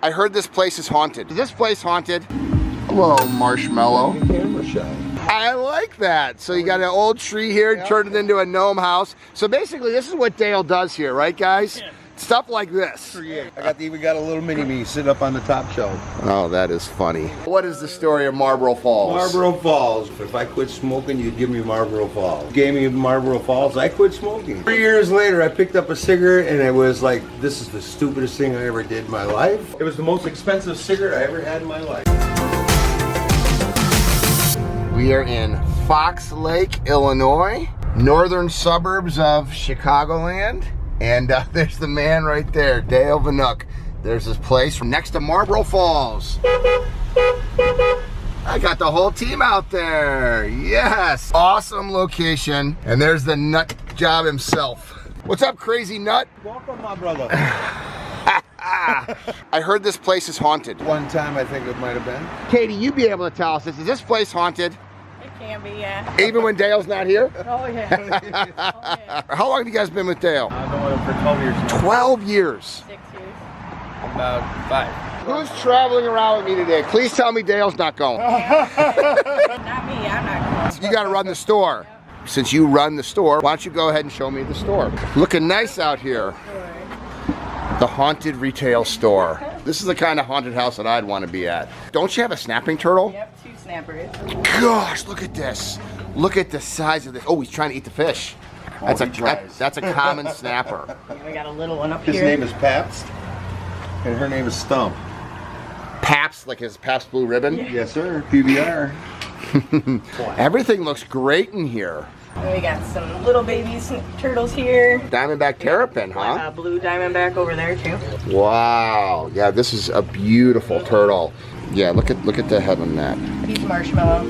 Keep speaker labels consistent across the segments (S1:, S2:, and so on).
S1: I heard this place is haunted. Is this place haunted? Hello, Marshmallow.
S2: Camera shot.
S1: I like that. So you got an old tree here, turned it into a gnome house. So basically, this is what Dale does here, right, guys? Yeah. Stuff like this.
S2: I even got a little mini-me sitting up on the top shelf.
S1: Oh, that is funny. What is the story of Marlboro Falls?
S2: Marlboro Falls. If I quit smoking, you'd give me Marlboro Falls. Gave me Marlboro Falls, I quit smoking. 3 years later, I picked up a cigarette and it was like, this is the stupidest thing I ever did in my life. It was the most expensive cigarette I ever had in my life.
S1: We are in Fox Lake, Illinois, northern suburbs of Chicagoland. And there's the man right there, Dale Vanook. There's his place next to Marlboro Falls. I got the whole team out there. Yes, awesome location. And there's the nut job himself. What's up, crazy nut?
S2: Welcome, my brother.
S1: I heard this place is haunted.
S2: One time I think it might have been.
S1: Katie, you be able to tell us this. Is this place haunted?
S3: It can be, yeah.
S1: Even when Dale's not here?
S3: Oh, yeah. Oh, yeah.
S1: How long have you guys been with Dale?
S4: I've been with him for 12 years now.
S1: 12 years.
S3: 6 years.
S4: About 5.
S1: Who's traveling around with me today? Please tell me Dale's not going.
S3: Not me, I'm not going.
S1: You gotta run the store. Since you run the store, why don't you go ahead and show me the store? Looking nice out here. The haunted retail store. This is the kind of haunted house that I'd want to be at. Don't you have a snapping turtle?
S3: Yep, 2 snappers.
S1: Gosh, look at this. Look at the size of this. Oh, he's trying to eat the fish. That's a common snapper.
S3: Yeah, we got a little one up
S2: His
S3: here.
S2: name is Pabst, and her name is Stump.
S1: Pabst, like his Pabst Blue Ribbon?
S3: Yeah.
S2: Yes, sir. PBR.
S1: Everything looks great in here.
S3: And we got some little baby turtles here.
S1: Diamondback terrapin, huh?
S3: Blue diamondback over there too.
S1: Wow. Yeah, this is a beautiful turtle. Yeah, look at the head on that.
S3: He's marshmallow.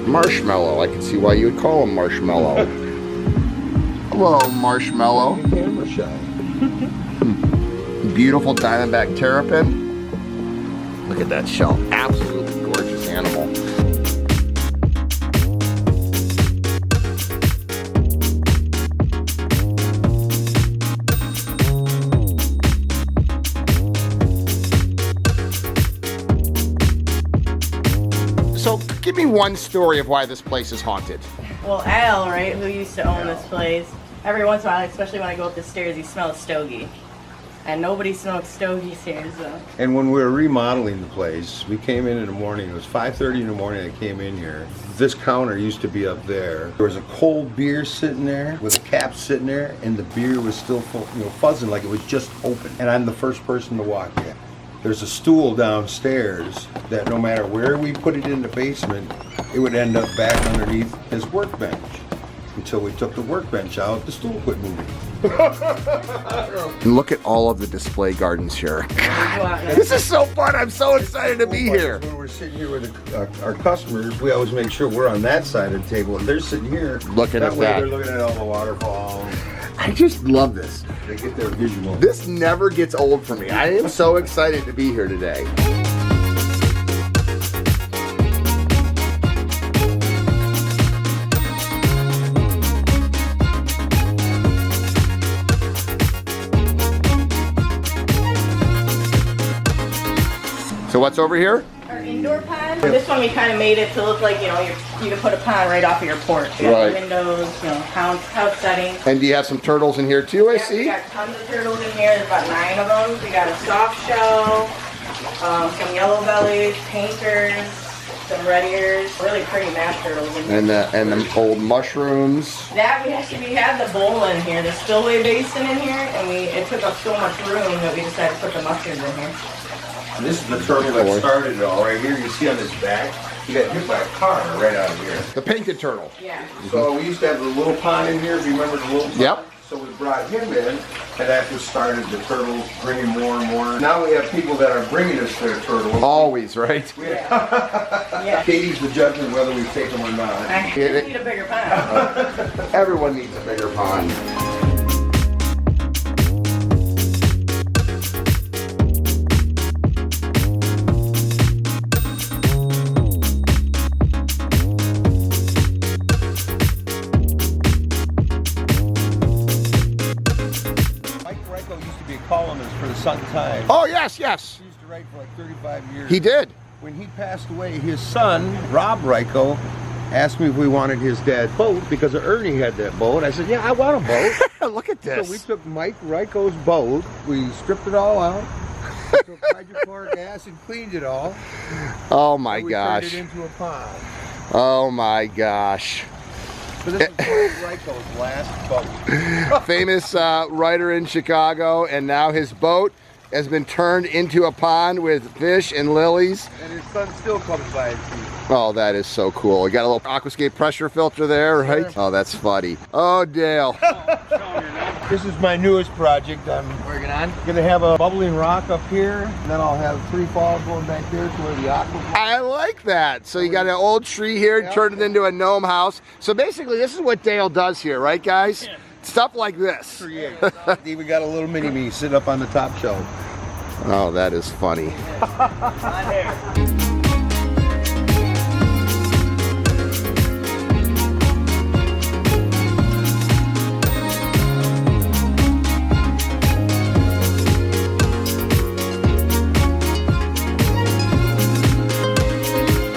S1: Marshmallow. I can see why you would call him Marshmallow. Hello, Marshmallow.
S2: Camera shot.
S1: Beautiful diamondback terrapin. Look at that shell. Absolutely gorgeous animal. So, give me one story of why this place is haunted.
S3: Well, Al, right, who used to own this place, every once in a while, especially when I go up the stairs, he smells stogie. And nobody smokes stogies here, so.
S2: And when we were remodeling the place, we came in the morning. It was 5:30 in the morning. I came in here. This counter used to be up there. There was a cold beer sitting there with a cap sitting there, and the beer was still full, fuzzing like it was just open. And I'm the first person to walk in. There's a stool downstairs that no matter where we put it in the basement, it would end up back underneath his workbench. Until we took the workbench out, the stool quit moving.
S1: And look at all of the display gardens here. This is so fun. I'm so excited to be here.
S2: When we're sitting here with our customers, we always make sure we're on that side of the table. And they're sitting here.
S1: Looking at
S2: way
S1: that.
S2: They're looking at all the waterfalls.
S1: I just love this.
S2: They get their visual.
S1: This never gets old for me. I am so excited to be here today. So what's over here?
S3: Our indoor pond. This one we kind of made it to look like, you can put a pond right off of your porch. You got the windows, house setting.
S1: And do you have some turtles in here too, I see?
S3: We got tons of turtles in here. There's about 9 of them. We got a soft shell, some yellow bellies, painters, some red ears, really pretty map turtles in here.
S1: And the old mushrooms.
S3: That we had the bowl in here, the spillway basin in here, and it took up so much room that we decided to put the mushrooms in here.
S2: And this is the turtle that started it all right here. You see on his back, he got hit by a car right out of here.
S1: The painted turtle.
S3: Yeah.
S2: So we used to have the little pond in here. Do you remember the little pond?
S1: Yep.
S2: So we brought him in, and that just started the turtles bringing more and more. Now we have people that are bringing us their turtles.
S1: Always, right?
S3: Yeah.
S2: Katie's the judge of whether we take them or not.
S3: I need a bigger pond.
S1: Everyone needs a bigger pond.
S2: Columnist for the Sun Times.
S1: Oh, yes, yes.
S2: He used to write for like 35 years.
S1: He did.
S2: When he passed away, his son, Rob Ryko, asked me if we wanted his dad's boat because Ernie had that boat. I said, yeah, I want a boat.
S1: Look at this.
S2: So we took Mike Ryko's boat, we stripped it all out, took hydrochloric acid, cleaned it all.
S1: Oh my
S2: and
S1: gosh.
S2: turned it into a pond.
S1: Oh my gosh.
S2: So this is Mike Ryko's last boat.
S1: Famous writer in Chicago, and now his boat has been turned into a pond with fish and lilies.
S2: And his son still comes by and sees it.
S1: Oh, that is so cool. We got a little aquascape pressure filter there, right? Oh, that's funny. Oh, Dale.
S2: This is my newest project. I'm
S4: Working on?
S2: gonna have a bubbling rock up here, and then I'll have tree fall going back there to where the aqua.
S1: I like that. So you got an old tree here, turned it into a gnome house. So basically, this is what Dale does here, right, guys?
S4: Yeah.
S1: Stuff like this.
S2: We got a little mini me sitting up on the top shelf.
S1: Oh, that is funny.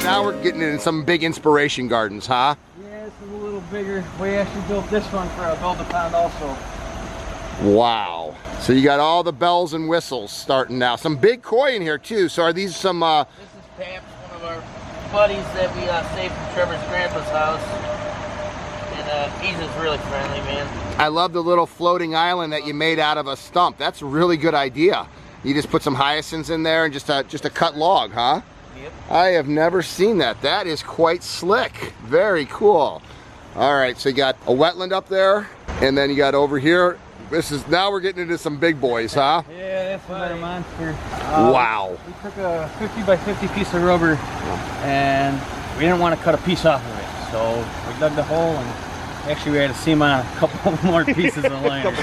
S1: Now we're getting into some big inspiration gardens, huh?
S4: Yeah, it's a little bigger. We actually built this one for a build-a-pond also.
S1: Wow. So you got all the bells and whistles starting now. Some big koi in here too. So are these some
S5: This is Pamps, one of our buddies that we saved from Trevor's grandpa's house. And he's just really friendly, man.
S1: I love the little floating island that you made out of a stump. That's a really good idea. You just put some hyacinths in there and just a cut log, huh?
S5: Yep.
S1: I have never seen that. That is quite slick. Very cool. All right, so you got a wetland up there, and then you got over here. Now we're getting into some big boys, huh?
S4: Yeah, that's another monster.
S1: Wow.
S4: We took a 50 by 50 piece of rubber and we didn't want to cut a piece off of it. So we dug the hole and actually we had to seam on a couple more pieces of liner.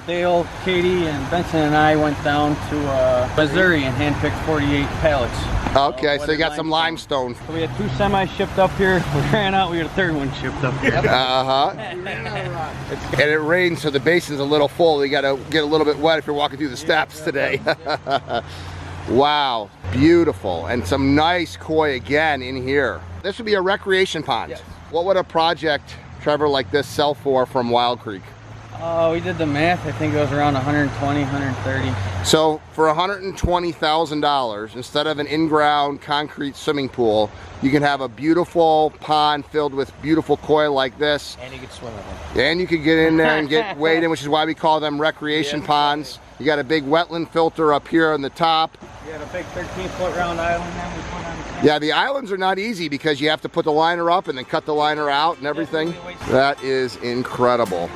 S4: Dale, Katie, and Benson and I went down to Missouri and handpicked 48 pallets.
S1: Okay, so you got some limestone.
S4: So we had 2 semis shipped up here. We ran out, we had a 3rd one shipped up here.
S1: Uh-huh. And it rains, so the basin's a little full. You gotta get a little bit wet if you're walking through the steps today. Wow, beautiful. And some nice koi again in here. This would be a recreation pond.
S4: Yes.
S1: What would a project, Trevor, like this sell for from Wyldcreek?
S4: We did the math. I think it was around 120, 130.
S1: So for $120,000, instead of an in-ground concrete swimming pool, you can have a beautiful pond filled with beautiful koi like this.
S5: And you can swim in them.
S1: And you could get in there and get weighed in, which is why we call them recreation ponds. You got a big wetland filter up here on the top.
S4: We had a big 13-foot round island there we put on the top.
S1: Yeah, the islands are not easy because you have to put the liner up and then cut the liner out and everything. That is incredible.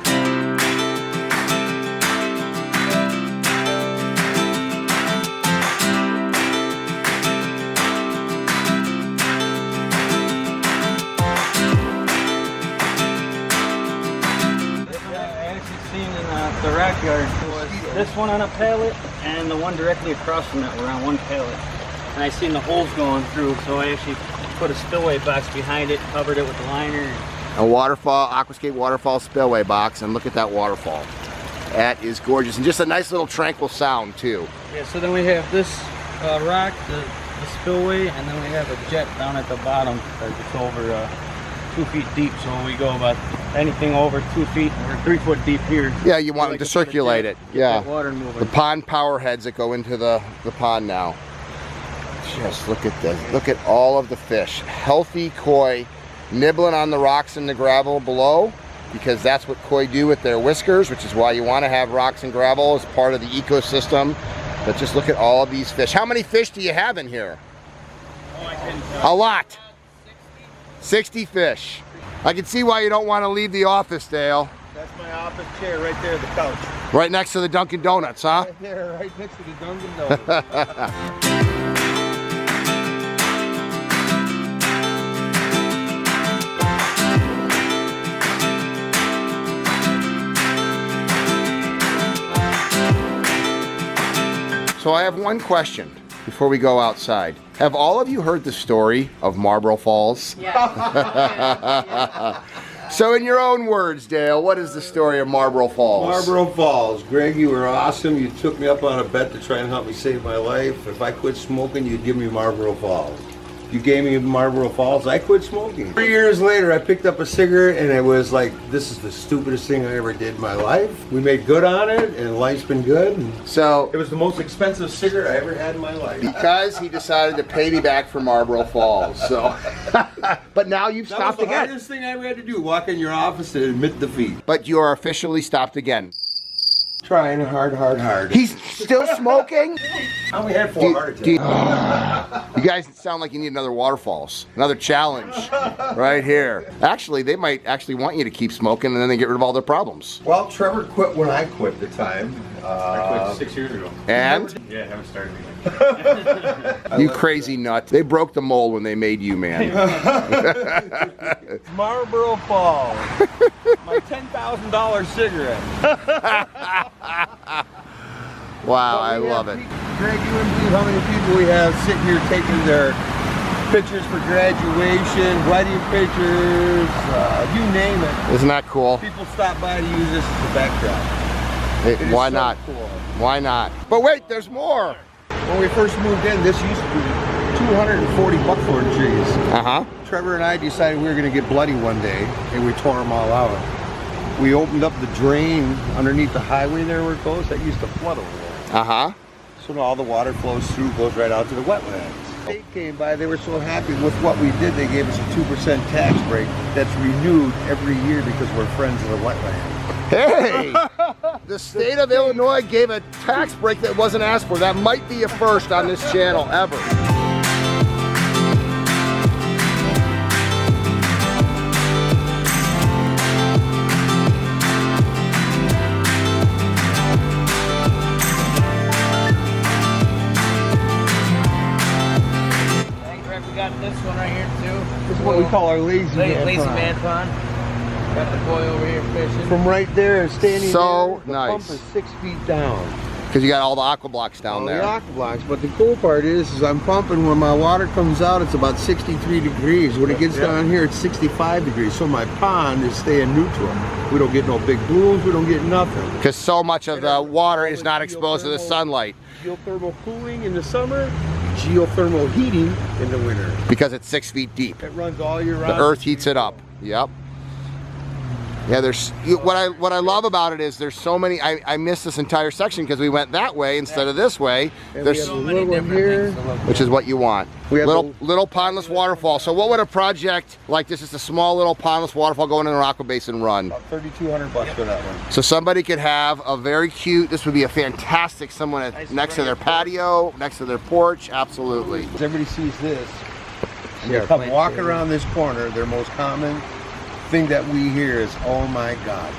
S4: The rack yard was this one on a pallet and the one directly across from that were on one pallet. And I seen the holes going through, so I actually put a spillway box behind it, covered it with the liner.
S1: A waterfall, aquascape waterfall spillway box, and look at that waterfall. That is gorgeous, and just a nice little tranquil sound too.
S4: Yeah, so then we have this rock, the spillway, and then we have a jet down at the bottom that's over 2 feet deep, so we go about anything over 2 feet or 3 foot deep here.
S1: Yeah, you want them to circulate it. Yeah.
S4: Water moving.
S1: The pond power heads that go into the pond now. Just look at this. Look at all of the fish. Healthy koi nibbling on the rocks and the gravel below, because that's what koi do with their whiskers, which is why you want to have rocks and gravel as part of the ecosystem. But just look at all of these fish. How many fish do you have in here?
S4: Oh, I couldn't tell.
S1: A lot. 60 fish. I can see why you don't want to leave the office, Dale.
S2: That's my office chair right there, the couch.
S1: Right next to the Dunkin' Donuts, huh?
S2: Right there, right next to the Dunkin' Donuts.
S1: So I have one question before we go outside. Have all of you heard the story of Marlboro Falls?
S3: Yeah.
S1: So in your own words, Dale, what is the story of Marlboro Falls?
S2: Marlboro Falls. Greg, you were awesome. You took me up on a bet to try and help me save my life. If I quit smoking, you'd give me Marlboro Falls. You gave me Marlboro Falls, I quit smoking. 3 years later, I picked up a cigarette and it was like, this is the stupidest thing I ever did in my life. We made good on it and life's been good.
S1: So
S2: it was the most expensive cigarette I ever had in my life.
S1: Because he decided to pay me back for Marlboro Falls. So, but now you've stopped
S2: again.
S1: again.
S2: That was the hardest thing I ever had to do, walk in your office and admit defeat.
S1: But you are officially stopped again.
S2: Trying hard.
S1: He's still smoking?
S2: I only had 4 heart attacks.
S1: You guys sound like you need another Waterfalls, another challenge right here. Actually, they might actually want you to keep smoking and then they get rid of all their problems.
S2: Well, Trevor quit when I quit at the time.
S6: I quit 6 years ago.
S1: And?
S6: Yeah, I haven't started again.
S1: You crazy nut. They broke the mold when they made you, man.
S4: Marlboro Falls. My $10,000 cigarette.
S1: Wow, I love it.
S2: Greg, you wouldn't believe how many people we have sitting here taking their pictures for graduation, wedding pictures, you name it.
S1: Isn't that cool?
S2: People stop by to use this as a backdrop.
S1: Why not?
S2: Cool.
S1: Why not? But wait, there's more.
S2: When we first moved in, this used to be 240 buckthorn trees.
S1: Uh-huh.
S2: Trevor and I decided we were going to get bloody one day, and we tore them all out. We opened up the drain underneath the highway there where it goes. That used to flood over there.
S1: Uh-huh.
S2: So now all the water flows through, goes right out to the wetlands. They came by, they were so happy with what we did, they gave us a 2% tax break that's renewed every year because we're friends of the wetland.
S1: Hey! The state of Illinois gave a tax break that wasn't asked for. That might be a first on this channel ever.
S5: This one right here too.
S2: This is what we call our lazy
S5: man pond. Got the boy over here fishing.
S2: From right there, standing
S1: so
S2: there, the
S1: nice.
S2: pump is 6 feet down.
S1: Because you got all the aqua blocks down there.
S2: The aqua blocks, but the cool part is I'm pumping when my water comes out, it's about 63 degrees. When it gets down here, it's 65 degrees. So my pond is staying neutral. We don't get no big blooms, we don't get nothing.
S1: Because so much of the water is not exposed to the sunlight.
S2: Geothermal cooling in the summer, geothermal heating in the winter.
S1: Because it's 6 feet deep.
S2: It runs all year round.
S1: The earth heats it up. Yep. Yeah, there's what I love about it is there's so many. I missed this entire section because we went that way instead of this way.
S2: And
S1: there's
S2: so many different here,
S1: which is what you want.
S2: We have
S1: little pondless waterfall. So what would a project like this, just a small little pondless waterfall going in an aqua basin run?
S2: about $3,200 for that one.
S1: So somebody could have a very cute. This would be a fantastic someone next to their patio, next to their porch. Absolutely.
S2: Everybody sees this. And they come walking around this corner. Their most common thing that we hear is, "Oh my God,"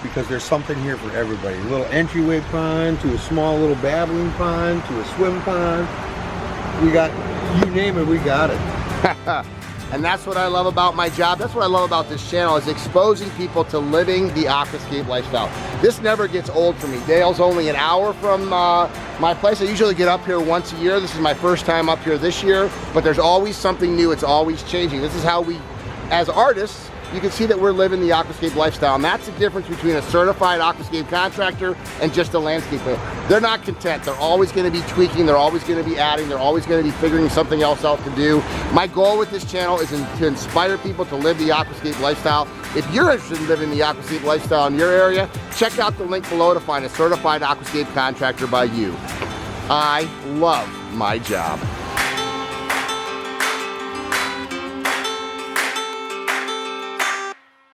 S2: because there's something here for everybody. A little entryway pond to a small little babbling pond to a swim pond. We got, you name it, we got it.
S1: And that's what I love about my job. That's what I love about this channel, is exposing people to living the aquascape lifestyle. This never gets old for me. Dale's only an hour from my place. I usually get up here once a year. This is my first time up here this year, but there's always something new. It's always changing. This is how we, as artists, you can see that we're living the aquascape lifestyle, and that's the difference between a certified aquascape contractor and just a landscaper. They're not content. They're always going to be tweaking. They're always going to be adding. They're always going to be figuring something else out to do. My goal with this channel is to inspire people to live the aquascape lifestyle. If you're interested in living the aquascape lifestyle in your area, check out the link below to find a certified aquascape contractor by you. I love my job.